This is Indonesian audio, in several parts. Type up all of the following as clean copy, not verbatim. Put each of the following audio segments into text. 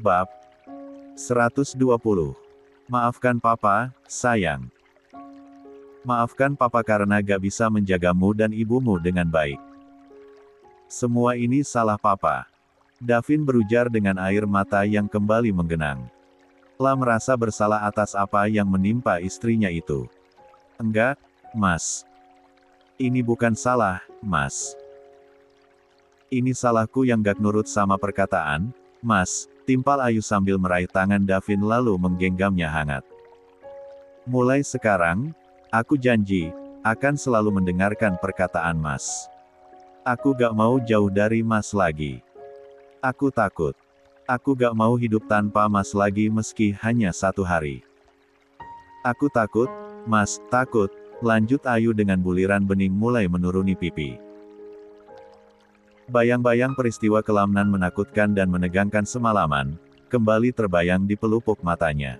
Bab 120. Maafkan Papa, sayang. Maafkan Papa karena gak bisa menjagamu dan ibumu dengan baik. Semua ini salah Papa. Davin berujar dengan air mata yang kembali menggenang. La merasa bersalah atas apa yang menimpa istrinya itu. Enggak, Mas. Ini bukan salah, Mas. Ini salahku yang gak nurut sama perkataan, Mas, timpal Ayu sambil meraih tangan Davin lalu menggenggamnya hangat. Mulai sekarang, aku janji, akan selalu mendengarkan perkataan Mas. Aku gak mau jauh dari Mas lagi. Aku takut. Aku gak mau hidup tanpa Mas lagi meski hanya satu hari. Aku takut, Mas, takut, lanjut Ayu dengan buliran bening mulai menuruni pipi. Bayang-bayang peristiwa kelam nan menakutkan dan menegangkan semalaman, kembali terbayang di pelupuk matanya.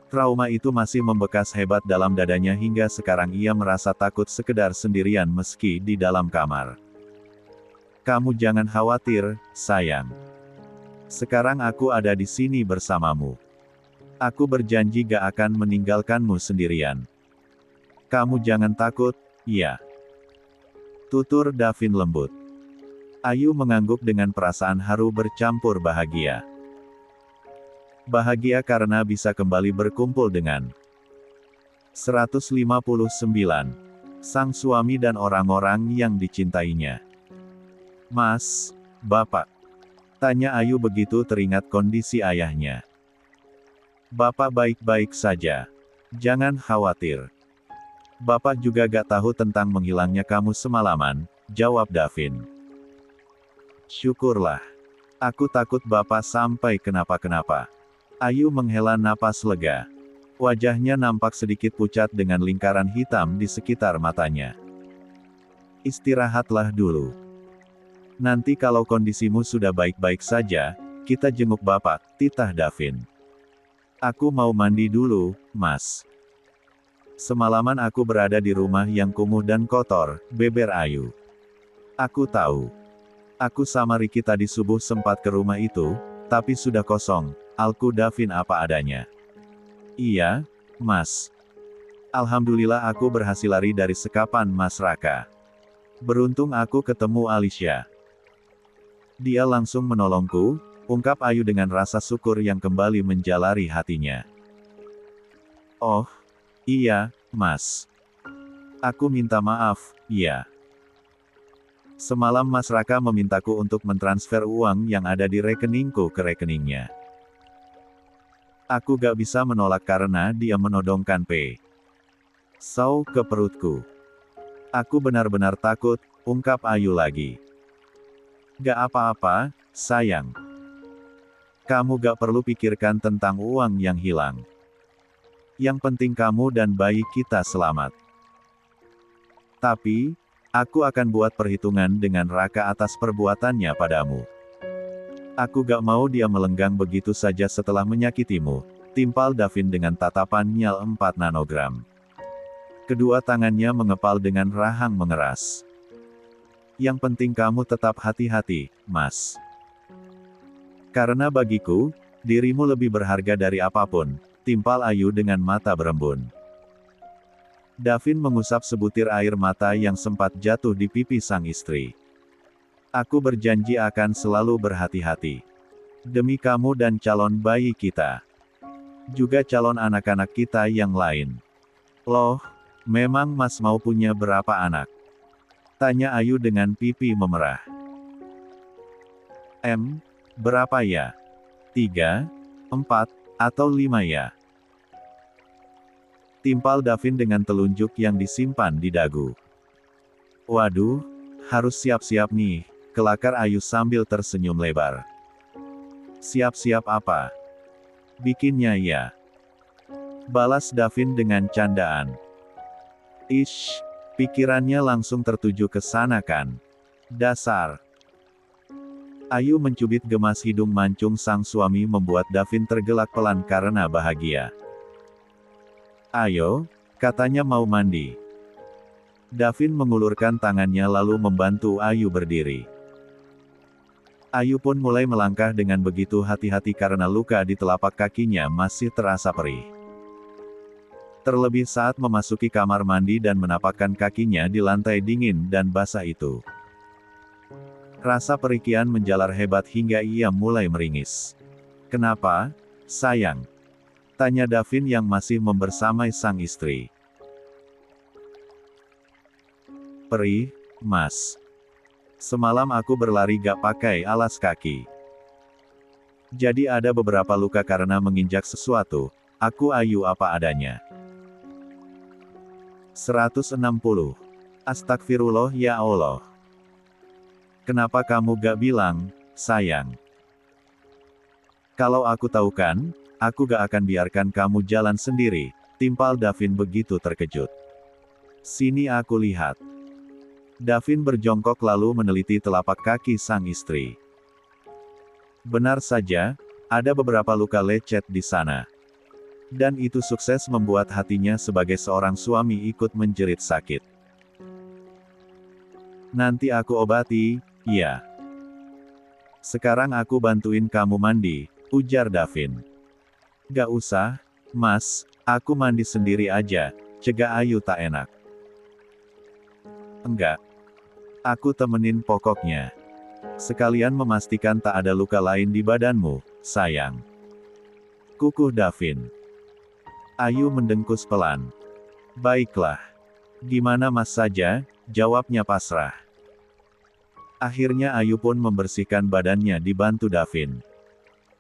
Trauma itu masih membekas hebat dalam dadanya hingga sekarang ia merasa takut sekedar sendirian meski di dalam kamar. Kamu jangan khawatir, sayang. Sekarang aku ada di sini bersamamu. Aku berjanji gak akan meninggalkanmu sendirian. Kamu jangan takut, ya. Tutur Davin lembut. Ayu mengangguk dengan perasaan haru bercampur bahagia. Bahagia karena bisa kembali berkumpul dengan 159 sang suami dan orang-orang yang dicintainya. Mas, Bapak. Tanya Ayu begitu teringat kondisi ayahnya. Bapak baik-baik saja. Jangan khawatir. Bapak juga gak tahu tentang menghilangnya kamu semalaman, jawab Davin. Syukurlah. Aku takut Bapak sampai kenapa-kenapa. Ayu menghela napas lega. Wajahnya nampak sedikit pucat dengan lingkaran hitam di sekitar matanya. Istirahatlah dulu. Nanti kalau kondisimu sudah baik-baik saja, kita jenguk Bapak, titah Davin. Aku mau mandi dulu, Mas. Semalaman aku berada di rumah yang kumuh dan kotor, beber Ayu. Aku tahu. Aku sama Ricky tadi subuh sempat ke rumah itu, tapi sudah kosong, alku Davin apa adanya. Iya, Mas. Alhamdulillah aku berhasil lari dari sekapan Mas Raka. Beruntung aku ketemu Alicia. Dia langsung menolongku, ungkap Ayu dengan rasa syukur yang kembali menjalari hatinya. Oh, iya, Mas. Aku minta maaf, ya. Semalam Mas Raka memintaku untuk mentransfer uang yang ada di rekeningku ke rekeningnya. Aku gak bisa menolak karena dia menodongkan Sau ke perutku. Aku benar-benar takut, ungkap Ayu lagi. Gak apa-apa, sayang. Kamu gak perlu pikirkan tentang uang yang hilang. Yang penting kamu dan bayi kita selamat. Tapi, aku akan buat perhitungan dengan Raka atas perbuatannya padamu. Aku gak mau dia melenggang begitu saja setelah menyakitimu, timpal Davin dengan tatapan nyal 4 nanogram. Kedua tangannya mengepal dengan rahang mengeras. Yang penting kamu tetap hati-hati, Mas. Karena bagiku, dirimu lebih berharga dari apapun, timpal Ayu dengan mata berembun. Davin mengusap sebutir air mata yang sempat jatuh di pipi sang istri. Aku berjanji akan selalu berhati-hati. Demi kamu dan calon bayi kita. Juga calon anak-anak kita yang lain. Loh, memang Mas mau punya berapa anak? Tanya Ayu dengan pipi memerah. Berapa ya? 3, 4, atau 5 ya? Timpal Davin dengan telunjuk yang disimpan di dagu. Waduh, harus siap-siap nih, kelakar Ayu sambil tersenyum lebar. Siap-siap apa? Bikinnya ya. Balas Davin dengan candaan. Ish, pikirannya langsung tertuju ke sana kan? Dasar. Ayu mencubit gemas hidung mancung sang suami membuat Davin tergelak pelan karena bahagia. Ayo, katanya mau mandi. Davin mengulurkan tangannya lalu membantu Ayu berdiri. Ayu pun mulai melangkah dengan begitu hati-hati karena luka di telapak kakinya masih terasa perih. Terlebih saat memasuki kamar mandi dan menapakkan kakinya di lantai dingin dan basah itu. Rasa perih kian menjalar hebat hingga ia mulai meringis. "Kenapa, sayang?" tanya Davin yang masih membersamai sang istri. "Perih, Mas. Semalam aku berlari gak pakai alas kaki. Jadi ada beberapa luka karena menginjak sesuatu. Aku Ayu apa adanya." 160. Astagfirullah ya Allah. "Kenapa kamu gak bilang, sayang? Kalau aku tahu kan, aku gak akan biarkan kamu jalan sendiri," timpal Davin begitu terkejut. "Sini aku lihat." Davin berjongkok lalu meneliti telapak kaki sang istri. Benar saja, ada beberapa luka lecet di sana. Dan itu sukses membuat hatinya sebagai seorang suami ikut menjerit sakit. "Nanti aku obati, ya. Sekarang aku bantuin kamu mandi," ujar Davin. "Gak usah, Mas, aku mandi sendiri aja," cegah Ayu tak enak. "Enggak. Aku temenin pokoknya. Sekalian memastikan tak ada luka lain di badanmu, sayang," kukuh Davin. Ayu mendengkus pelan. "Baiklah. Gimana Mas saja," jawabnya pasrah. Akhirnya Ayu pun membersihkan badannya dibantu Davin.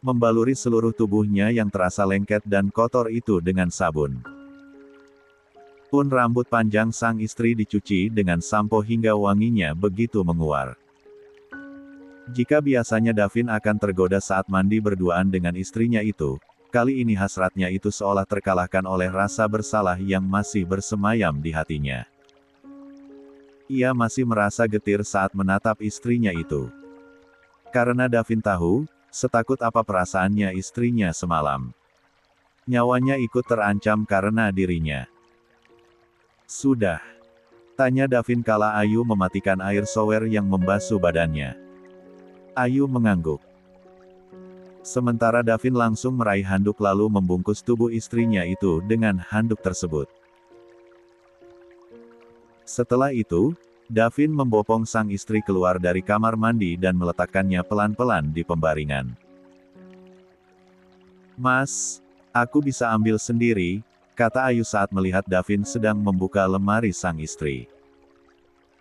Membaluri seluruh tubuhnya yang terasa lengket dan kotor itu dengan sabun. Pun rambut panjang sang istri dicuci dengan sampo hingga wanginya begitu menguar. Jika biasanya Davin akan tergoda saat mandi berduaan dengan istrinya itu, kali ini hasratnya itu seolah terkalahkan oleh rasa bersalah yang masih bersemayam di hatinya. Ia masih merasa getir saat menatap istrinya itu. Karena Davin tahu, setakut apa perasaannya istrinya semalam. Nyawanya ikut terancam karena dirinya. "Sudah?" tanya Davin kala Ayu mematikan air shower yang membasuh badannya. Ayu mengangguk. Sementara Davin langsung meraih handuk lalu membungkus tubuh istrinya itu dengan handuk tersebut. Setelah itu, Davin membopong sang istri keluar dari kamar mandi dan meletakkannya pelan-pelan di pembaringan. "Mas, aku bisa ambil sendiri," kata Ayu saat melihat Davin sedang membuka lemari sang istri.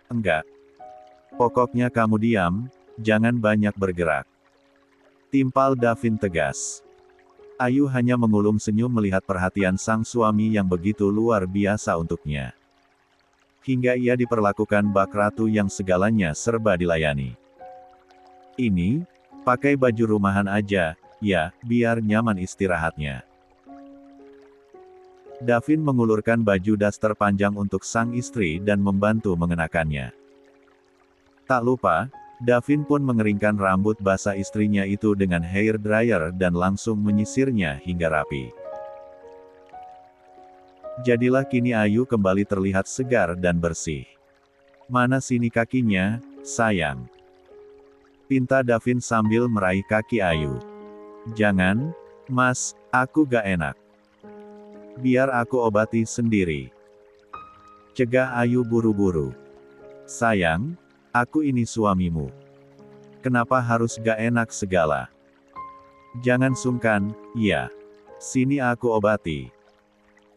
"Enggak. Pokoknya kamu diam, jangan banyak bergerak," timpal Davin tegas. Ayu hanya mengulum senyum melihat perhatian sang suami yang begitu luar biasa untuknya. Hingga ia diperlakukan bak ratu yang segalanya serba dilayani. "Ini, pakai baju rumahan aja, ya, biar nyaman istirahatnya." Davin mengulurkan baju daster panjang untuk sang istri dan membantu mengenakannya. Tak lupa, Davin pun mengeringkan rambut basah istrinya itu dengan hair dryer dan langsung menyisirnya hingga rapi. Jadilah kini Ayu kembali terlihat segar dan bersih. "Mana sini kakinya, sayang?" pinta Davin sambil meraih kaki Ayu. "Jangan, Mas, aku gak enak. Biar aku obati sendiri," cegah Ayu buru-buru. "Sayang, aku ini suamimu. Kenapa harus gak enak segala? Jangan sungkan, ya. Sini aku obati."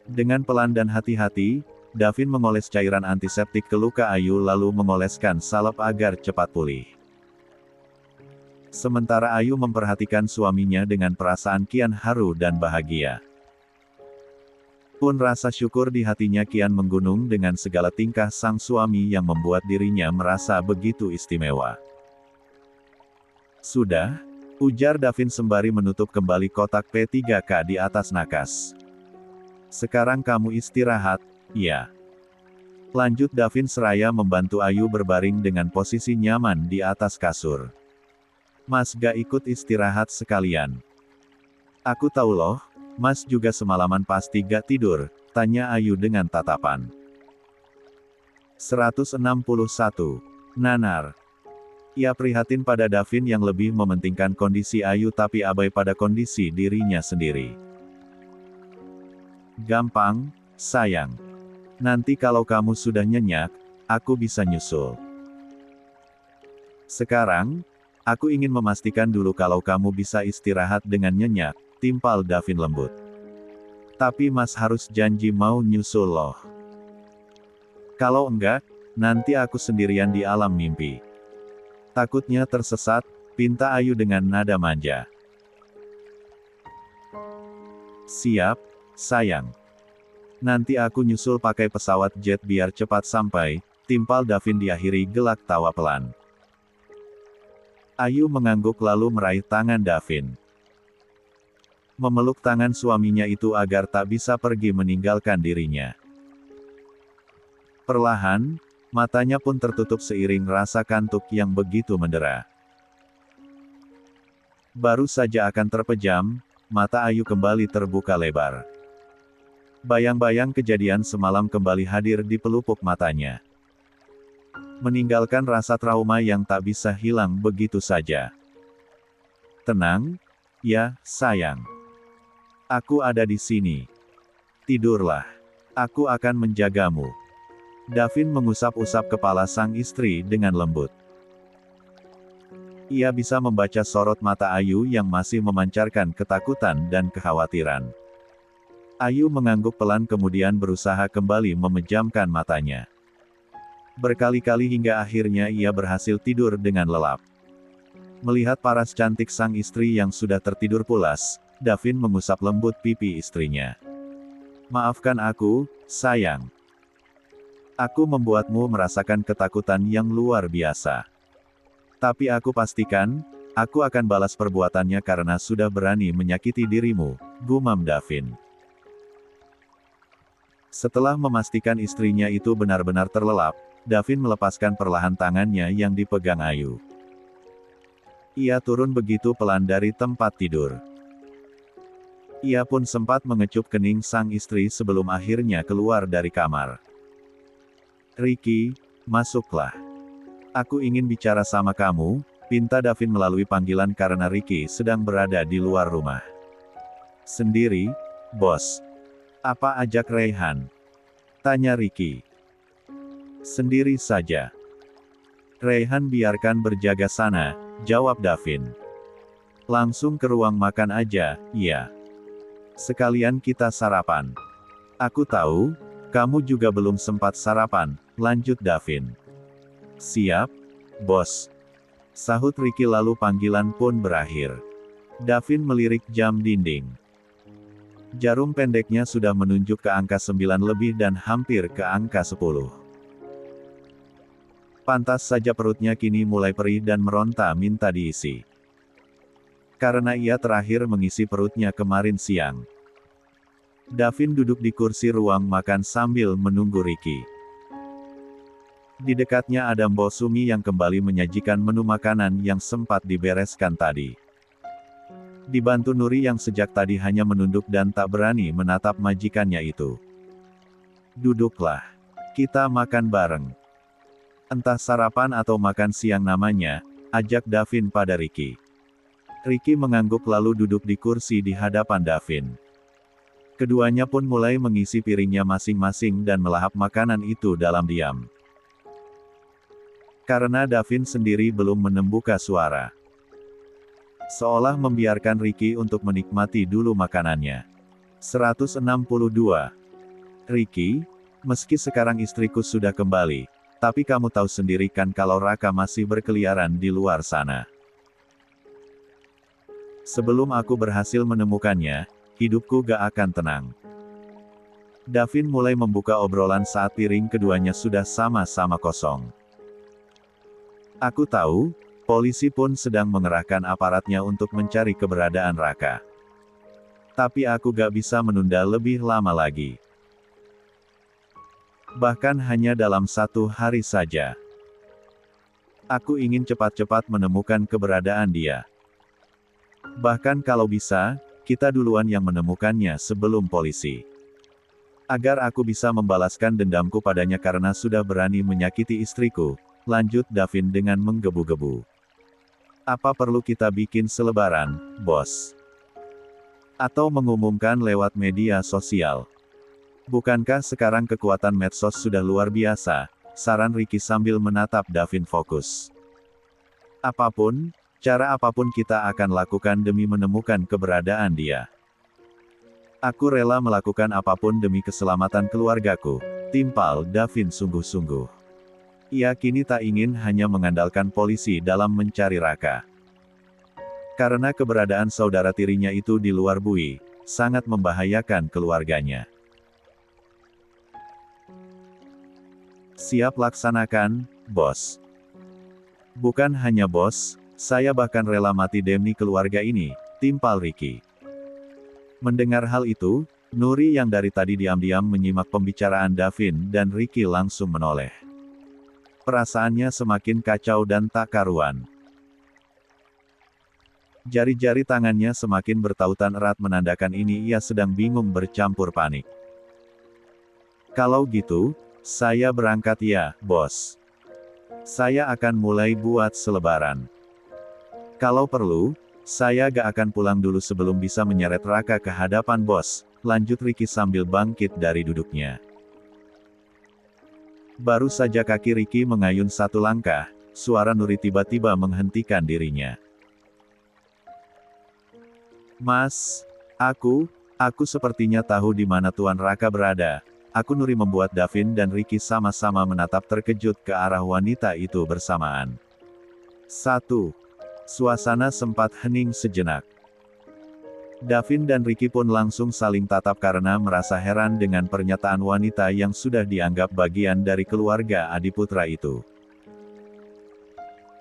Dengan pelan dan hati-hati, Davin mengoles cairan antiseptik ke luka Ayu lalu mengoleskan salep agar cepat pulih. Sementara Ayu memperhatikan suaminya dengan perasaan kian haru dan bahagia. Pun rasa syukur di hatinya kian menggunung dengan segala tingkah sang suami yang membuat dirinya merasa begitu istimewa. "Sudah?" ujar Davin sembari menutup kembali kotak P3K di atas nakas. "Sekarang kamu istirahat, ya." Lanjut Davin seraya membantu Ayu berbaring dengan posisi nyaman di atas kasur. "Mas gak ikut istirahat sekalian?" "Aku tahu loh, Mas juga semalaman pasti gak tidur," tanya Ayu dengan tatapan. 161. Nanar. Ia prihatin pada Davin yang lebih mementingkan kondisi Ayu tapi abai pada kondisi dirinya sendiri. Gampang, sayang. Nanti kalau kamu sudah nyenyak, aku bisa nyusul. Sekarang, aku ingin memastikan dulu kalau kamu bisa istirahat dengan nyenyak, timpal Davin lembut. Tapi Mas harus janji mau nyusul loh. Kalau enggak, nanti aku sendirian di alam mimpi. Takutnya tersesat, pinta Ayu dengan nada manja. Siap, sayang. Nanti aku nyusul pakai pesawat jet biar cepat sampai, timpal Davin diakhiri gelak tawa pelan. Ayu mengangguk lalu meraih tangan Davin. Memeluk tangan suaminya itu agar tak bisa pergi meninggalkan dirinya. Perlahan, matanya pun tertutup seiring rasa kantuk yang begitu mendera. Baru saja akan terpejam, mata Ayu kembali terbuka lebar. Bayang-bayang kejadian semalam kembali hadir di pelupuk matanya. Meninggalkan rasa trauma yang tak bisa hilang begitu saja. Tenang, ya, sayang. Aku ada di sini. Tidurlah. Aku akan menjagamu. Davin mengusap-usap kepala sang istri dengan lembut. Ia bisa membaca sorot mata Ayu yang masih memancarkan ketakutan dan kekhawatiran. Ayu mengangguk pelan kemudian berusaha kembali memejamkan matanya. Berkali-kali hingga akhirnya ia berhasil tidur dengan lelap. Melihat paras cantik sang istri yang sudah tertidur pulas, Davin mengusap lembut pipi istrinya. Maafkan aku, sayang. Aku membuatmu merasakan ketakutan yang luar biasa. Tapi aku pastikan, aku akan balas perbuatannya karena sudah berani menyakiti dirimu, gumam Davin. Setelah memastikan istrinya itu benar-benar terlelap, Davin melepaskan perlahan tangannya yang dipegang Ayu. Ia turun begitu pelan dari tempat tidur. Ia pun sempat mengecup kening sang istri sebelum akhirnya keluar dari kamar. Ricky, masuklah. Aku ingin bicara sama kamu, pinta Davin melalui panggilan karena Ricky sedang berada di luar rumah. Sendiri, bos. Apa ajak Raihan? Tanya Ricky. Sendiri saja. Raihan biarkan berjaga sana, jawab Davin. Langsung ke ruang makan aja, iya. Sekalian kita sarapan. Aku tahu, kamu juga belum sempat sarapan, lanjut Davin. Siap, bos. Sahut Ricky lalu panggilan pun berakhir. Davin melirik jam dinding. Jarum pendeknya sudah menunjuk ke angka 9 lebih dan hampir ke angka 10. Pantas saja perutnya kini mulai perih dan meronta minta diisi. Karena ia terakhir mengisi perutnya kemarin siang. Davin duduk di kursi ruang makan sambil menunggu Ricky. Di dekatnya ada Mbok Sumi yang kembali menyajikan menu makanan yang sempat dibereskan tadi. Dibantu Nuri yang sejak tadi hanya menunduk dan tak berani menatap majikannya itu. Duduklah. Kita makan bareng. Entah sarapan atau makan siang namanya, ajak Davin pada Ricky. Ricky mengangguk lalu duduk di kursi di hadapan Davin. Keduanya pun mulai mengisi piringnya masing-masing dan melahap makanan itu dalam diam. Karena Davin sendiri belum membuka suara. Seolah membiarkan Ricky untuk menikmati dulu makanannya. 162. Ricky, meski sekarang istriku sudah kembali, tapi kamu tahu sendiri kan kalau Raka masih berkeliaran di luar sana. Sebelum aku berhasil menemukannya, hidupku gak akan tenang. Davin mulai membuka obrolan saat piring keduanya sudah sama-sama kosong. Aku tahu, polisi pun sedang mengerahkan aparatnya untuk mencari keberadaan Raka. Tapi aku gak bisa menunda lebih lama lagi. Bahkan hanya dalam 1 hari saja. Aku ingin cepat-cepat menemukan keberadaan dia. Bahkan kalau bisa, kita duluan yang menemukannya sebelum polisi. Agar aku bisa membalaskan dendamku padanya karena sudah berani menyakiti istriku, lanjut Davin dengan menggebu-gebu. Apa perlu kita bikin selebaran, bos? Atau mengumumkan lewat media sosial? Bukankah sekarang kekuatan medsos sudah luar biasa? Saran Ricky sambil menatap Davin fokus. Cara apapun kita akan lakukan demi menemukan keberadaan dia. Aku rela melakukan apapun demi keselamatan keluargaku, timpal Davin sungguh-sungguh. Ia kini tak ingin hanya mengandalkan polisi dalam mencari Raka. Karena keberadaan saudara tirinya itu di luar bui, sangat membahayakan keluarganya. Siap laksanakan, bos. Bukan hanya bos, saya bahkan rela mati demi keluarga ini, timpal Ricky. Mendengar hal itu, Nuri yang dari tadi diam-diam menyimak pembicaraan Davin dan Ricky langsung menoleh. Perasaannya semakin kacau dan tak karuan. Jari-jari tangannya semakin bertautan erat menandakan ini ia sedang bingung bercampur panik. Kalau gitu, saya berangkat ya, bos. Saya akan mulai buat selebaran. Kalau perlu, saya gak akan pulang dulu sebelum bisa menyeret Raka ke hadapan bos, lanjut Ricky sambil bangkit dari duduknya. Baru saja kaki Ricky mengayun satu langkah, suara Nuri tiba-tiba menghentikan dirinya. Mas, aku sepertinya tahu di mana Tuan Raka berada. Aku Nuri membuat Davin dan Ricky sama-sama menatap terkejut ke arah wanita itu bersamaan. 1. Suasana sempat hening sejenak. Davin dan Ricky pun langsung saling tatap karena merasa heran dengan pernyataan wanita yang sudah dianggap bagian dari keluarga Adiputra itu.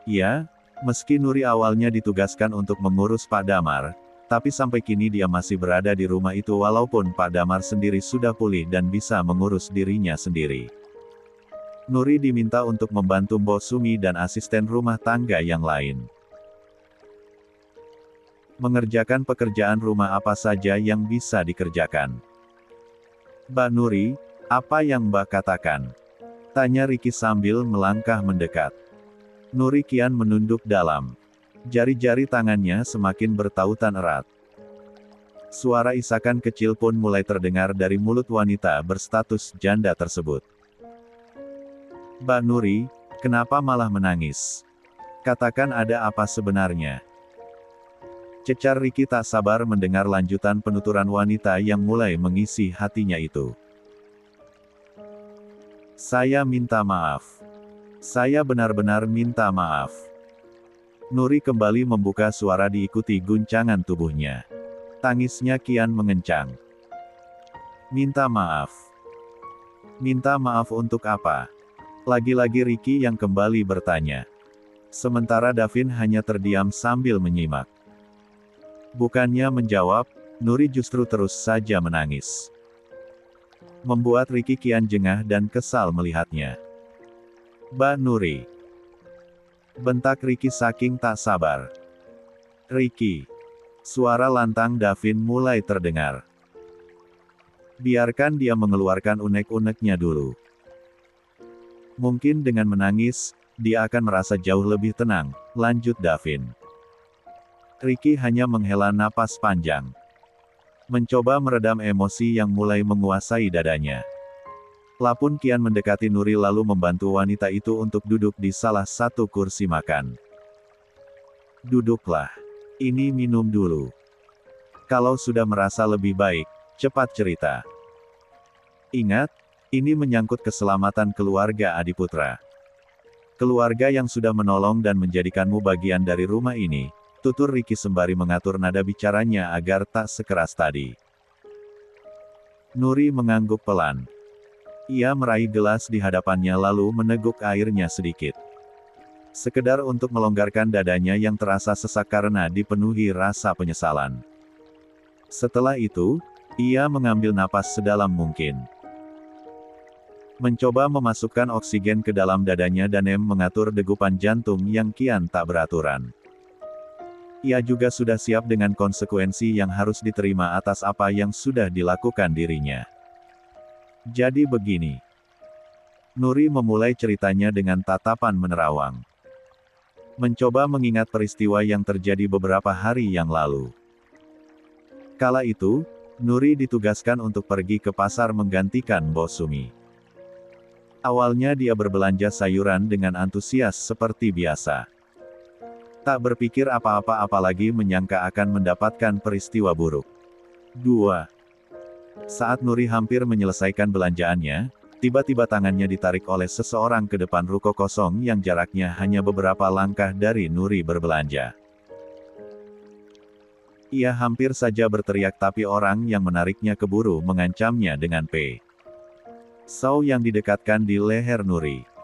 Ya, meski Nuri awalnya ditugaskan untuk mengurus Pak Damar, tapi sampai kini dia masih berada di rumah itu walaupun Pak Damar sendiri sudah pulih dan bisa mengurus dirinya sendiri. Nuri diminta untuk membantu Mbok Sumi dan asisten rumah tangga yang lain. Mengerjakan pekerjaan rumah apa saja yang bisa dikerjakan. Mbak Nuri, apa yang Mbak katakan? Tanya Ricky sambil melangkah mendekat. Nuri kian menunduk dalam. Jari-jari tangannya semakin bertautan erat. Suara isakan kecil pun mulai terdengar dari mulut wanita berstatus janda tersebut. Mbak Nuri, kenapa malah menangis? Katakan ada apa sebenarnya? Cecar Ricky tak sabar mendengar lanjutan penuturan wanita yang mulai mengisi hatinya itu. Saya minta maaf. Saya benar-benar minta maaf. Nuri kembali membuka suara diikuti guncangan tubuhnya. Tangisnya kian mengencang. Minta maaf. Minta maaf untuk apa? Lagi-lagi Ricky yang kembali bertanya. Sementara Davin hanya terdiam sambil menyimak. Bukannya menjawab, Nuri justru terus saja menangis. Membuat Ricky kian jengah dan kesal melihatnya. Mbak Nuri. Bentak Ricky saking tak sabar. Ricky. Suara lantang Davin mulai terdengar. Biarkan dia mengeluarkan unek-uneknya dulu. Mungkin dengan menangis, dia akan merasa jauh lebih tenang, lanjut Davin. Ricky hanya menghela napas panjang. Mencoba meredam emosi yang mulai menguasai dadanya. Lapun kian mendekati Nuri lalu membantu wanita itu untuk duduk di salah satu kursi makan. Duduklah. Ini minum dulu. Kalau sudah merasa lebih baik, cepat cerita. Ingat, ini menyangkut keselamatan keluarga Adiputra. Keluarga yang sudah menolong dan menjadikanmu bagian dari rumah ini, tutur Ricky sembari mengatur nada bicaranya agar tak sekeras tadi. Nuri mengangguk pelan. Ia meraih gelas di hadapannya lalu meneguk airnya sedikit. Sekedar untuk melonggarkan dadanya yang terasa sesak karena dipenuhi rasa penyesalan. Setelah itu, ia mengambil napas sedalam mungkin. Mencoba memasukkan oksigen ke dalam dadanya dan mengatur degupan jantung yang kian tak beraturan. Ia juga sudah siap dengan konsekuensi yang harus diterima atas apa yang sudah dilakukan dirinya. Jadi begini. Nuri memulai ceritanya dengan tatapan menerawang. Mencoba mengingat peristiwa yang terjadi beberapa hari yang lalu. Kala itu, Nuri ditugaskan untuk pergi ke pasar menggantikan Bos Sumi. Awalnya dia berbelanja sayuran dengan antusias seperti biasa. Tak berpikir apa-apa apalagi menyangka akan mendapatkan peristiwa buruk. 2. Saat Nuri hampir menyelesaikan belanjaannya, tiba-tiba tangannya ditarik oleh seseorang ke depan ruko kosong yang jaraknya hanya beberapa langkah dari Nuri berbelanja. Ia hampir saja berteriak tapi orang yang menariknya keburu mengancamnya dengan pisau yang didekatkan di leher Nuri.